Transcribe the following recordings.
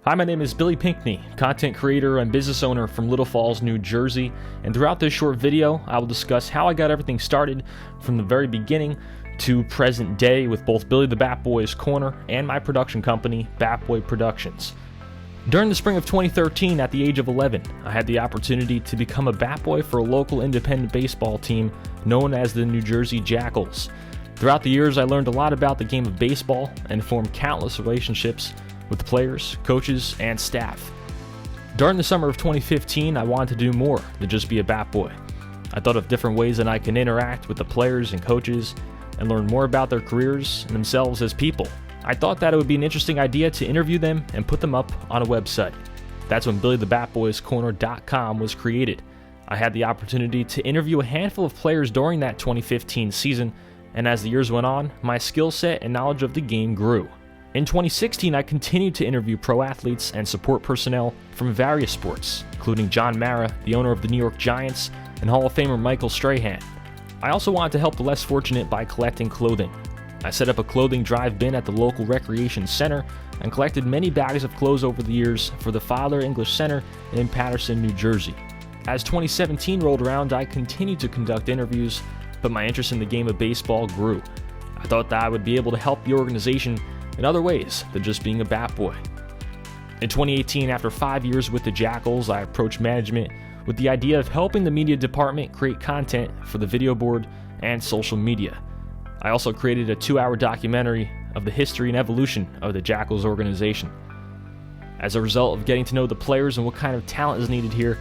Hi, my name is Billy Pinckney, content creator and business owner from Little Falls, New Jersey, and throughout this short video, I will discuss how I got everything started from the very beginning to present day with both Billy the Batboys Corner and my production company, Batboy Productions. During the spring of 2013, at the age of 11, I had the opportunity to become a Batboy for a local independent baseball team known as the New Jersey Jackals. Throughout the years, I learned a lot about the game of baseball and formed countless relationships with the players, coaches, and staff. During the summer of 2015, I wanted to do more than just be a Batboy. I thought of different ways that I can interact with the players and coaches and learn more about their careers and themselves as people. I thought that it would be an interesting idea to interview them and put them up on a website. That's when BillyTheBatboysCorner.com was created. I had the opportunity to interview a handful of players during that 2015 season, and as the years went on, my skill set and knowledge of the game grew. In 2016, I continued to interview pro athletes and support personnel from various sports, including John Mara, the owner of the New York Giants, and Hall of Famer Michael Strahan. I also wanted to help the less fortunate by collecting clothing. I set up a clothing drive bin at the local recreation center and collected many bags of clothes over the years for the Father English Center in Paterson, New Jersey. As 2017 rolled around, I continued to conduct interviews, but my interest in the game of baseball grew. I thought that I would be able to help the organization in other ways than just being a Batboy. In 2018, after 5 years with the Jackals, I approached management with the idea of helping the media department create content for the video board and social media. I also created a 2-hour documentary of the history and evolution of the Jackals organization. As a result of getting to know the players and what kind of talent is needed here,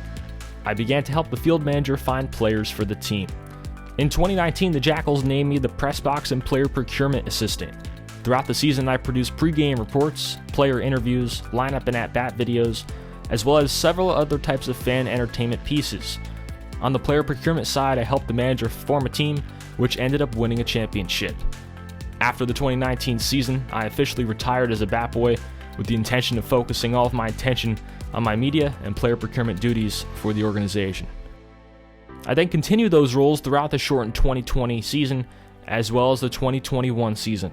I began to help the field manager find players for the team. In 2019, the Jackals named me the press box and player procurement assistant. Throughout the season, I produced pre-game reports, player interviews, lineup and at-bat videos, as well as several other types of fan entertainment pieces. On the player procurement side, I helped the manager form a team, which ended up winning a championship. After the 2019 season, I officially retired as a Batboy with the intention of focusing all of my attention on my media and player procurement duties for the organization. I then continued those roles throughout the shortened 2020 season, as well as the 2021 season.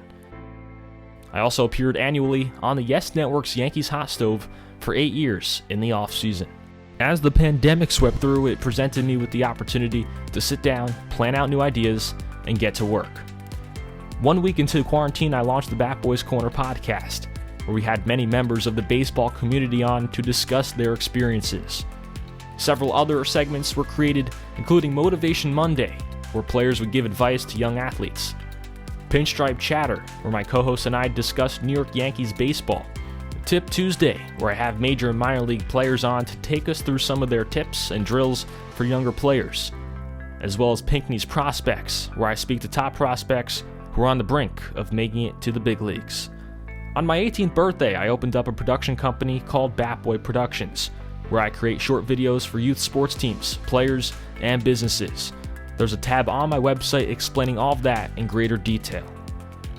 I also appeared annually on the Yes Network's Yankees Hot Stove for 8 years in the off-season. As the pandemic swept through, it presented me with the opportunity to sit down, plan out new ideas, and get to work. 1 week into quarantine, I launched the Batboys Corner podcast, where we had many members of the baseball community on to discuss their experiences. Several other segments were created, including Motivation Monday, where players would give advice to young athletes; Pinstripe Chatter, where my co-host and I discussed New York Yankees baseball; Tip Tuesday, where I have major and minor league players on to take us through some of their tips and drills for younger players; as well as Pinckney's Prospects, where I speak to top prospects who are on the brink of making it to the big leagues. On my 18th birthday, I opened up a production company called Batboy Productions, where I create short videos for youth sports teams, players, and businesses. There's a tab on my website explaining all of that in greater detail.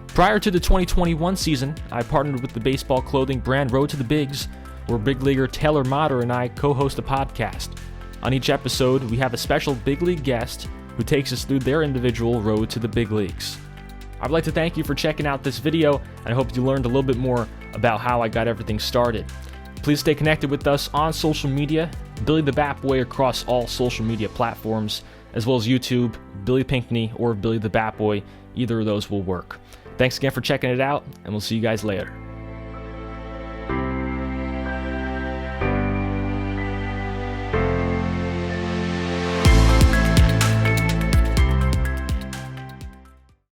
Prior to the 2021 season, I partnered with the baseball clothing brand Road to the Bigs, where big leaguer Taylor Motter and I co-host a podcast. On each episode, we have a special big league guest who takes us through their individual road to the big leagues. I'd like to thank you for checking out this video, and I hope you learned a little bit more about how I got everything started. Please stay connected with us on social media, Billy the Batboy across all social media platforms, as well as YouTube, Billy Pinckney, or Billy the Batboy. Either of those will work. Thanks again for checking it out, and we'll see you guys later.